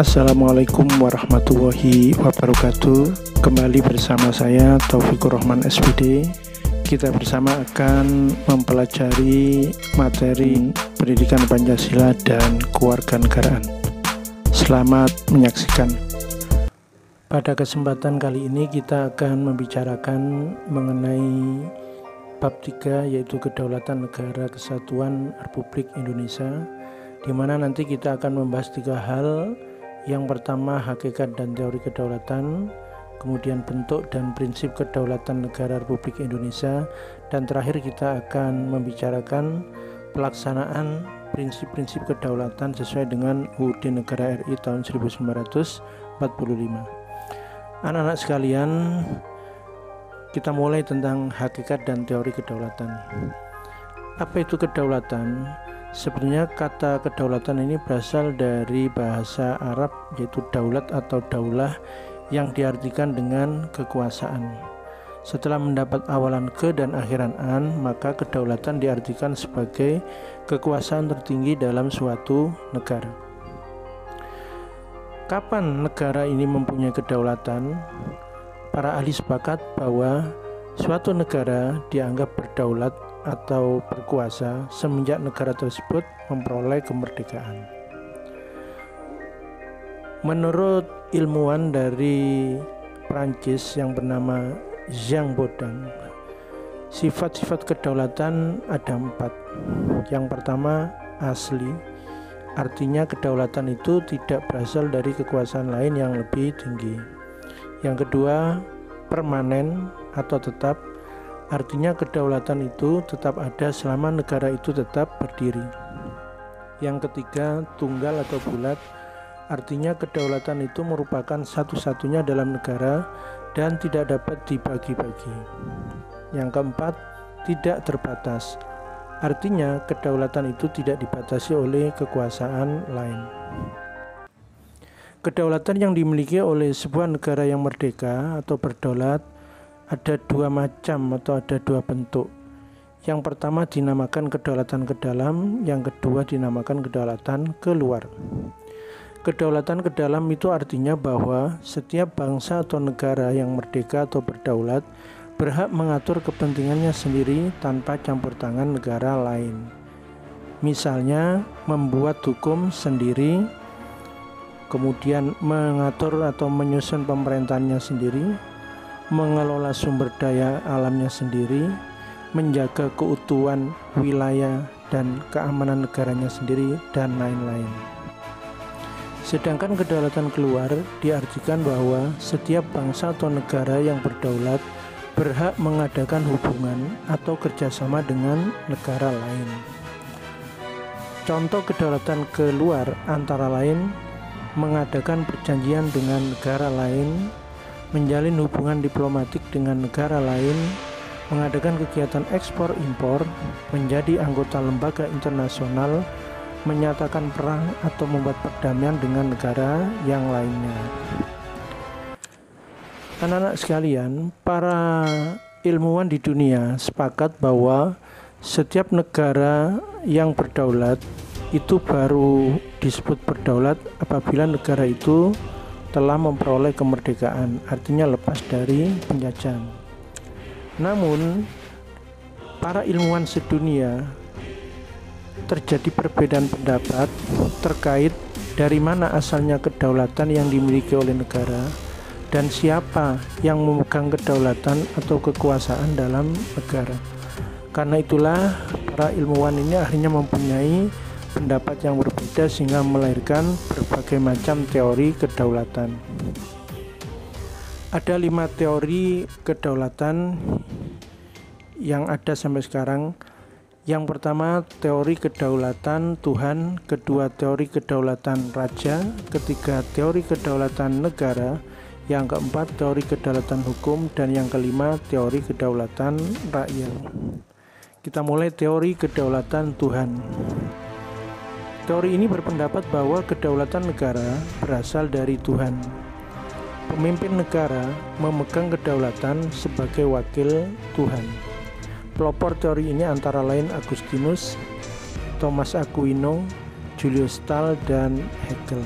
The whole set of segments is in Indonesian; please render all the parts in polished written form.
Assalamualaikum warahmatullahi wabarakatuh. Kembali bersama saya Taufikur Rahman SPD. Kita bersama akan mempelajari materi pendidikan Pancasila dan kewarganegaraan. Selamat menyaksikan. Pada kesempatan kali ini kita akan membicarakan mengenai bab 3, yaitu Kedaulatan Negara Kesatuan Republik Indonesia, di mana nanti kita akan membahas 3 hal. Yang pertama, hakikat dan teori kedaulatan, kemudian bentuk dan prinsip kedaulatan negara Republik Indonesia, dan terakhir kita akan membicarakan pelaksanaan prinsip-prinsip kedaulatan sesuai dengan UUD Negara RI tahun 1945. Anak-anak sekalian, kita mulai tentang hakikat dan teori kedaulatan. Apa itu kedaulatan? Sebenarnya kata kedaulatan ini berasal dari bahasa Arab, yaitu daulat atau daulah, yang diartikan dengan kekuasaan. Setelah mendapat awalan ke dan akhiran an, maka kedaulatan diartikan sebagai kekuasaan tertinggi dalam suatu negara. Kapan negara ini mempunyai kedaulatan? Para ahli sepakat bahwa suatu negara dianggap berdaulat atau berkuasa semenjak negara tersebut memperoleh kemerdekaan. Menurut ilmuwan dari Prancis yang bernama Jean Bodin, sifat-sifat kedaulatan ada 4. Yang pertama, asli, artinya kedaulatan itu tidak berasal dari kekuasaan lain yang lebih tinggi. Yang kedua, permanen atau tetap, artinya kedaulatan itu tetap ada selama negara itu tetap berdiri. Yang ketiga, tunggal atau bulat, artinya kedaulatan itu merupakan satu-satunya dalam negara dan tidak dapat dibagi-bagi. Yang keempat, tidak terbatas, artinya kedaulatan itu tidak dibatasi oleh kekuasaan lain. Kedaulatan yang dimiliki oleh sebuah negara yang merdeka atau berdaulat ada 2 macam atau ada 2 bentuk. Yang pertama dinamakan kedaulatan ke dalam, yang kedua dinamakan kedaulatan keluar. Kedaulatan ke dalam itu artinya bahwa setiap bangsa atau negara yang merdeka atau berdaulat berhak mengatur kepentingannya sendiri tanpa campur tangan negara lain. Misalnya membuat hukum sendiri, kemudian mengatur atau menyusun pemerintahannya sendiri, mengelola sumber daya alamnya sendiri, menjaga keutuhan wilayah dan keamanan negaranya sendiri, dan lain-lain. Sedangkan kedaulatan keluar diartikan bahwa setiap bangsa atau negara yang berdaulat berhak mengadakan hubungan atau kerjasama dengan negara lain. Contoh kedaulatan keluar antara lain mengadakan perjanjian dengan negara lain, menjalin hubungan diplomatik dengan negara lain, mengadakan kegiatan ekspor-impor, menjadi anggota lembaga internasional, menyatakan perang atau membuat perdamaian dengan negara yang lainnya. Anak-anak sekalian, para ilmuwan di dunia sepakat bahwa setiap negara yang berdaulat itu baru disebut berdaulat apabila negara itu telah memperoleh kemerdekaan, artinya lepas dari penjajahan. Namun, para ilmuwan sedunia terjadi perbedaan pendapat terkait dari mana asalnya kedaulatan yang dimiliki oleh negara dan siapa yang memegang kedaulatan atau kekuasaan dalam negara. Karena itulah para ilmuwan ini akhirnya mempunyai pendapat yang berbeda sehingga melahirkan berbagai macam teori kedaulatan. Ada 5 teori kedaulatan yang ada sampai sekarang. Yang pertama, teori kedaulatan Tuhan, kedua teori kedaulatan raja, ketiga teori kedaulatan negara, yang keempat teori kedaulatan hukum, dan yang kelima teori kedaulatan rakyat. Kita mulai teori kedaulatan Tuhan. Teori ini berpendapat bahwa kedaulatan negara berasal dari Tuhan. Pemimpin negara memegang kedaulatan sebagai wakil Tuhan. Pelopor teori ini antara lain Agustinus, Thomas Aquino, Julius Stahl, dan Hegel.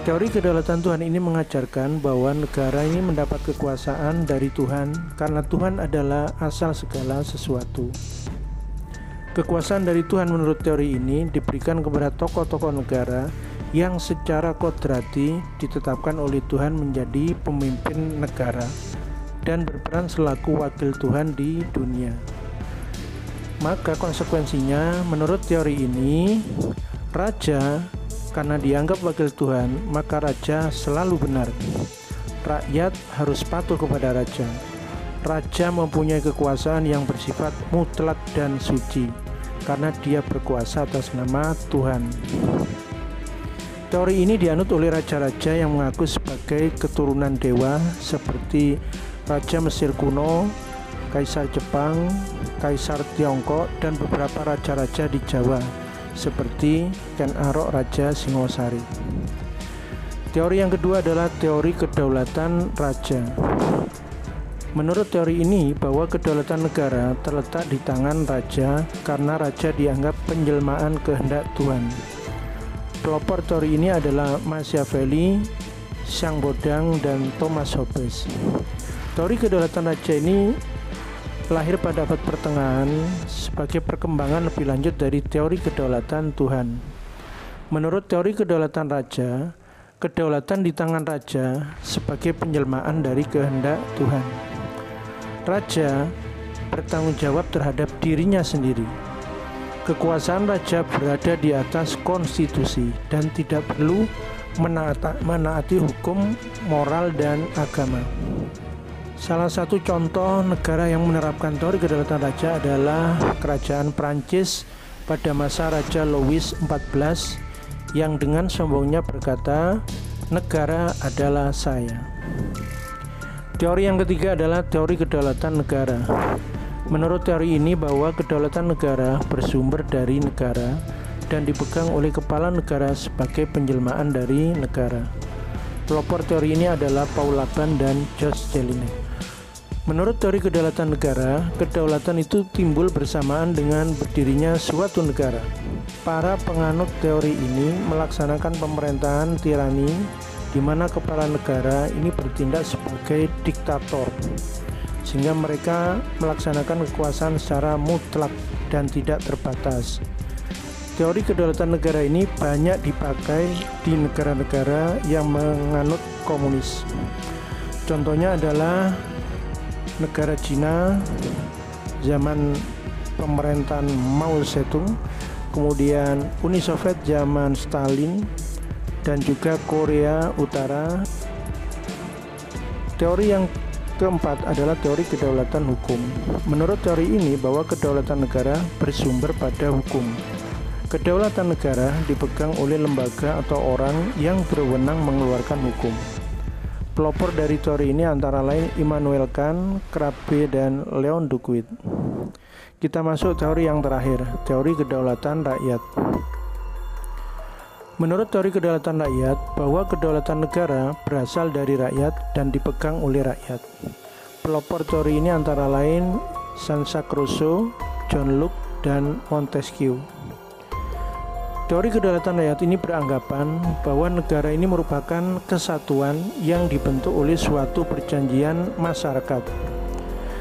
Teori kedaulatan Tuhan ini mengajarkan bahwa negara ini mendapat kekuasaan dari Tuhan karena Tuhan adalah asal segala sesuatu. Kekuasaan dari Tuhan menurut teori ini diberikan kepada tokoh-tokoh negara yang secara kodrati ditetapkan oleh Tuhan menjadi pemimpin negara dan berperan selaku wakil Tuhan di dunia. Maka konsekuensinya menurut teori ini, raja karena dianggap wakil Tuhan, maka raja selalu benar. Rakyat harus patuh kepada raja. Raja mempunyai kekuasaan yang bersifat mutlak dan suci karena dia berkuasa atas nama Tuhan. Teori ini dianut oleh raja-raja yang mengaku sebagai keturunan dewa seperti Raja Mesir kuno, Kaisar Jepang, Kaisar Tiongkok, dan beberapa raja-raja di Jawa seperti Ken Arok Raja Singosari. Teori yang kedua adalah teori kedaulatan raja. Menurut teori ini bahwa kedaulatan negara terletak di tangan raja karena raja dianggap penjelmaan kehendak Tuhan. Pelopor teori ini adalah Machiavelli, Sang Bodang, dan Thomas Hobbes. Teori kedaulatan raja ini lahir pada abad pertengahan sebagai perkembangan lebih lanjut dari teori kedaulatan Tuhan. Menurut teori kedaulatan raja, kedaulatan di tangan raja sebagai penjelmaan dari kehendak Tuhan. Raja bertanggung jawab terhadap dirinya sendiri. Kekuasaan raja berada di atas konstitusi dan tidak perlu menaati hukum, moral, dan agama. Salah satu contoh negara yang menerapkan teori kedaulatan raja adalah kerajaan Prancis pada masa Raja Louis XIV yang dengan sombongnya berkata, "Negara adalah saya." Teori yang ketiga adalah teori kedaulatan negara. Menurut teori ini bahwa kedaulatan negara bersumber dari negara dan dipegang oleh kepala negara sebagai penjelmaan dari negara. Pelopor teori ini adalah Paul Laban dan George Jelinek. Menurut teori kedaulatan negara, kedaulatan itu timbul bersamaan dengan berdirinya suatu negara. Para penganut teori ini melaksanakan pemerintahan tirani di mana kepala negara ini bertindak sebagai diktator, sehingga mereka melaksanakan kekuasaan secara mutlak dan tidak terbatas. Teori kedaulatan negara ini banyak dipakai di negara-negara yang menganut komunis. Contohnya adalah negara Cina zaman pemerintahan Mao Zedong, kemudian Uni Soviet zaman Stalin, dan juga Korea Utara. Teori yang keempat adalah teori kedaulatan hukum. Menurut teori ini bahwa kedaulatan negara bersumber pada hukum. Kedaulatan negara dipegang oleh lembaga atau orang yang berwenang mengeluarkan hukum. Pelopor dari teori ini antara lain Immanuel Kant, Krabbe, dan Leon Duquid. Kita masuk teori yang terakhir, teori kedaulatan rakyat. Menurut teori kedaulatan rakyat, bahwa kedaulatan negara berasal dari rakyat dan dipegang oleh rakyat. Pelopor teori ini antara lain Jean-Jacques Rousseau, John Locke, dan Montesquieu. Teori kedaulatan rakyat ini beranggapan bahwa negara ini merupakan kesatuan yang dibentuk oleh suatu perjanjian masyarakat.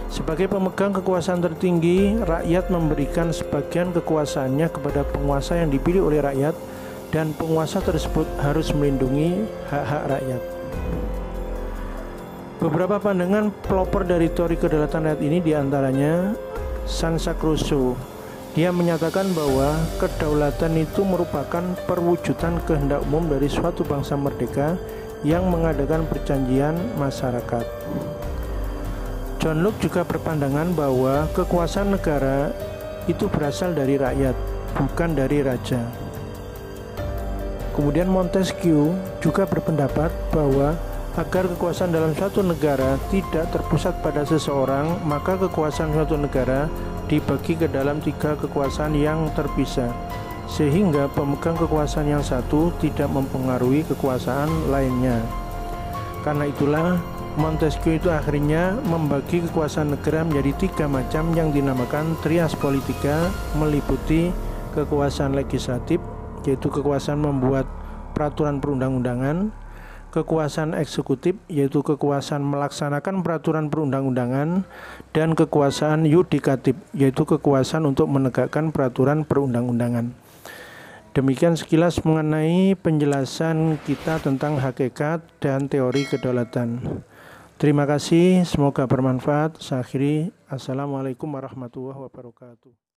Sebagai pemegang kekuasaan tertinggi, rakyat memberikan sebagian kekuasaannya kepada penguasa yang dipilih oleh rakyat, dan penguasa tersebut harus melindungi hak-hak rakyat. Beberapa pandangan pelopor dari teori kedaulatan rakyat ini diantaranya Jean-Jacques Rousseau. Dia menyatakan bahwa kedaulatan itu merupakan perwujudan kehendak umum dari suatu bangsa merdeka yang mengadakan perjanjian masyarakat. John Locke juga berpandangan bahwa kekuasaan negara itu berasal dari rakyat, bukan dari raja. Kemudian Montesquieu juga berpendapat bahwa agar kekuasaan dalam suatu negara tidak terpusat pada seseorang, maka kekuasaan suatu negara dibagi ke dalam 3 kekuasaan yang terpisah, sehingga pemegang kekuasaan yang satu tidak mempengaruhi kekuasaan lainnya. Karena itulah Montesquieu itu akhirnya membagi kekuasaan negara menjadi 3 macam yang dinamakan trias politika, meliputi kekuasaan legislatif, yaitu kekuasaan membuat peraturan perundang-undangan, kekuasaan eksekutif yaitu kekuasaan melaksanakan peraturan perundang-undangan, dan kekuasaan yudikatif yaitu kekuasaan untuk menegakkan peraturan perundang-undangan. Demikian sekilas mengenai penjelasan kita tentang hakikat dan teori kedaulatan. Terima kasih, semoga bermanfaat. Saya akhiri, Assalamualaikum warahmatullahi wabarakatuh.